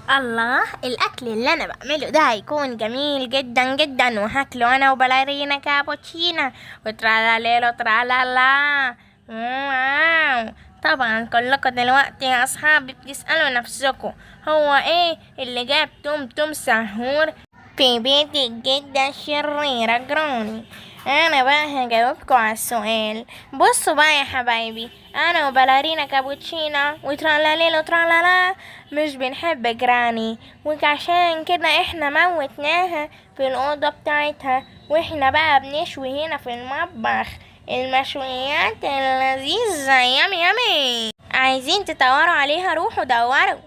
الله، الأكل اللي أنا بعمله ده هيكون جميل جدا جدا، وهاكله أنا وبلارينا كابوتشينا وترالاليلو ترالالا. واو. طبعا كلكم دلوقتي يا أصحابي بتسألوا نفسكم، هو إيه اللي جاب توم سحور في بيت الجدة الشريرة جروني؟ أنا بقى هجاوبكوا على السؤال. بصوا بقى يا حبايبي، أنا وبلارينا كابوتشينا وترالاليلو ترالالا مش بنحب جراني، وعشان كده احنا موتناها في الأوضة بتاعتها، واحنا بقى بنشوي هنا في المطبخ المشويات اللذيذة. يامي يامي. عايزين تدوروا عليها؟ روحوا دوروا.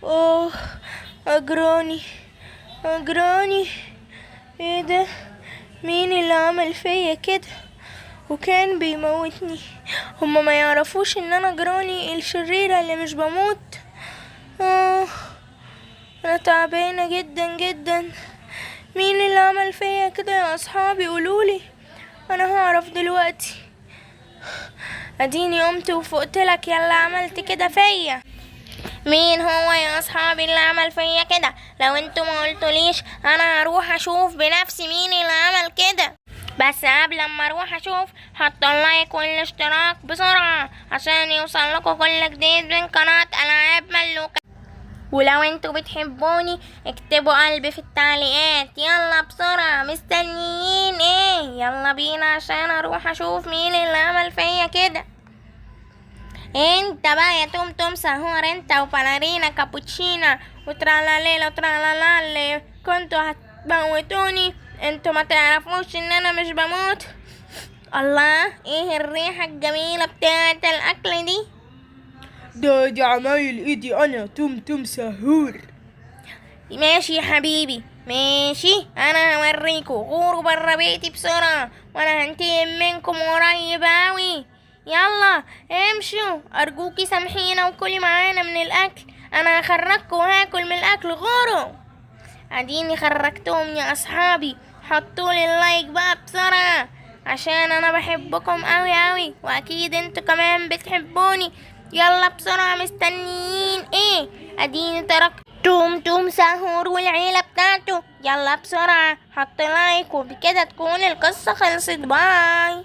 اوه، اجراني اجراني، ايه ده؟ مين اللي عمل فيا كده وكان بيموتني؟ هما ما يعرفوش ان انا جراني الشريرة اللي مش بموت؟ انا تعبانة جدا جدا. مين اللي عمل فيا كده يا اصحابي؟ قولولي، انا هعرف دلوقتي. اديني قمت وفقتلك يلا عملت كده فيا. مين هو يا اصحابي اللي عمل فيا كده؟ لو انتوا ما قلتوليش انا هروح اشوف بنفسي مين اللي عمل كده. بس قبل ما اروح اشوف، حطوا اللايك والاشتراك بسرعة عشان يوصل لكم كل جديد من قناة العاب ملوكة. ولو انتوا بتحبوني اكتبوا قلبي في التعليقات. يلا بسرعة، مستنيين ايه؟ يلا بينا عشان اروح اشوف مين اللي عمل فيا كده. انت بقى يا توم سهور، انت وبلارينا كابوتشينا وترالاليلو ترالالا اللي كنتوا هتموتوني، انتوا ما تعرفوش ان انا مش بموت. الله، ايه الريحة الجميلة بتاعت الاكل دي؟ دي عمايل ايدي انا توم سهور. ماشي يا حبيبي ماشي، انا هوريكوا. غوروا برا بيتي بسرعة وانا هنتقم منكم قريب اوي. يلا امشوا، ارجوكي سامحينا وكلي معانا من الاكل. انا هخرجكوا وهاكل من الاكل. غوروا. اديني خرجتهم يا اصحابي. حطولي اللايك بقى بسرعة عشان انا بحبكم اوي اوي، واكيد انتوا كمان بتحبوني. يلا بسرعة، مستنيين ايه؟ اديني تركت توم سهور والعيلة بتاعته. يلا بسرعة حط لايك، وبكده تكون القصة خلصت. باي.